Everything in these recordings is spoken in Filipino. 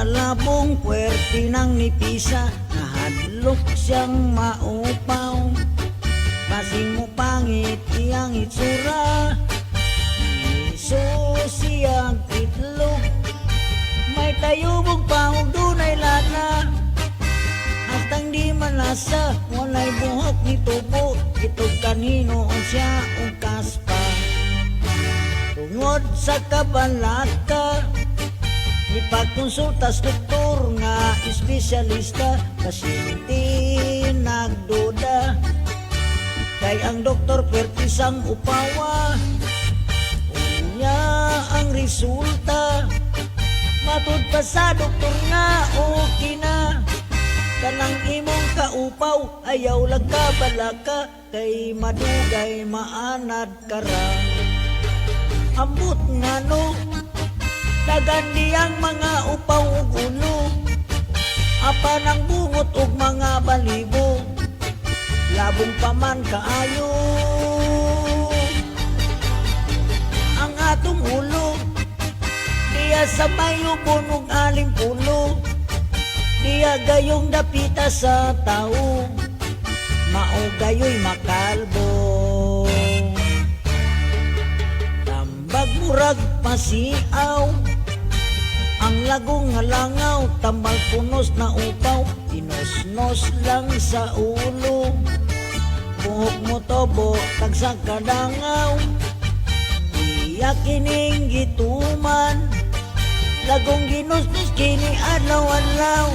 nalabong, puwerte ng nipisa, nahadlok siyang maupaw. Basing mo pangit iyang itsura, Jesus siyang itlog. May tayubog pa ug dunay lana, hastang di malasa, walay buhok ni tubo. Itog kanino siya ug kaspa. Tungod sa kabalaka, ipagkonsulta sa doktor nga espesyalista. Pasyente nagduda, kay ang doktor pertisang upawa. Unya ang resulta, matud pa sa doktor nga okay na. Kanang imong kaupaw, ayaw lang ka balaka, kay madugay maanad kara. Ambot nga no, dagan diyang mga upaw ug ulo, apa ng bungot ug mga balibo, labong paman kaayo ang atong ulo. Diya sa mayubon ug aling pulo, diya gayong dapita sa tao, mao gayoy makalbo. Tambag murag pasiaw, ang lagong nga langaw, tambal punos na upaw, tinosnos lang sa ulo. Buhok mo tobo, tagsa kadangaw, iya kining gituman, lagong ginusnos kini adlaw-adlaw.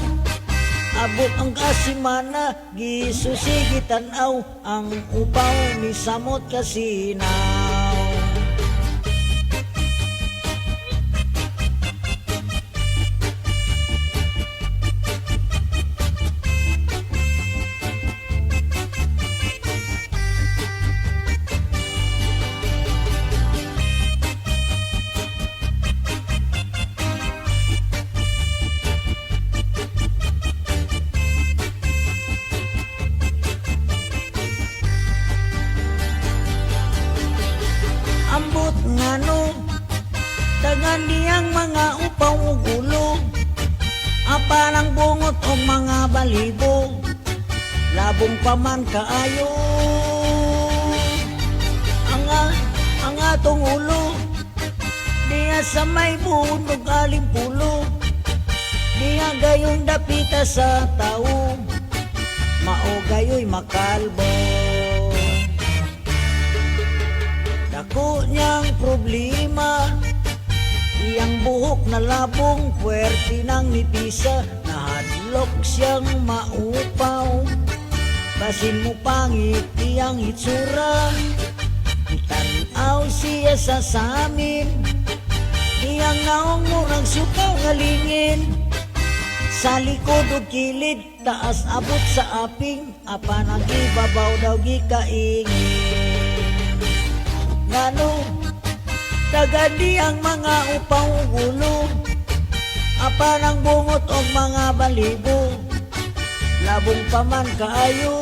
Abot ang kasimana, gisusi gitanaw, ang upaw ni samot kasinaw. Ambot nga no, dagan diyang mga upaw ug ulo, apa ng bungot o mga balibo, labong paman kaayo ang atong ulo. Diya sa may buhon ug aling pulo, diya gayong dapita sa tao, mao gayoy makalbo. Dako niyang problema, iyang buhok na labong, puwerte ng nipisa, nahadlok siyang maupaw. Basin mo pangit iyang itsura, itanaw siya sa samin, iyang naong murang sukaw nga lingin. Sa likod o kilid, taas abot sa aping, apa nang ibabaw daw gikaingin. Ngano, dagadi ang mga upaw ug ulo, apa ng bungot o mga balibo, labong paman kaayo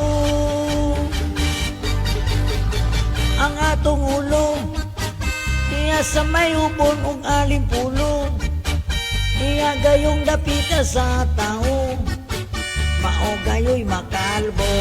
ang atong ulo. Diya sa may ubon ug aling pulo, diya gayong dapita sa tao, mao gayoy makalbo.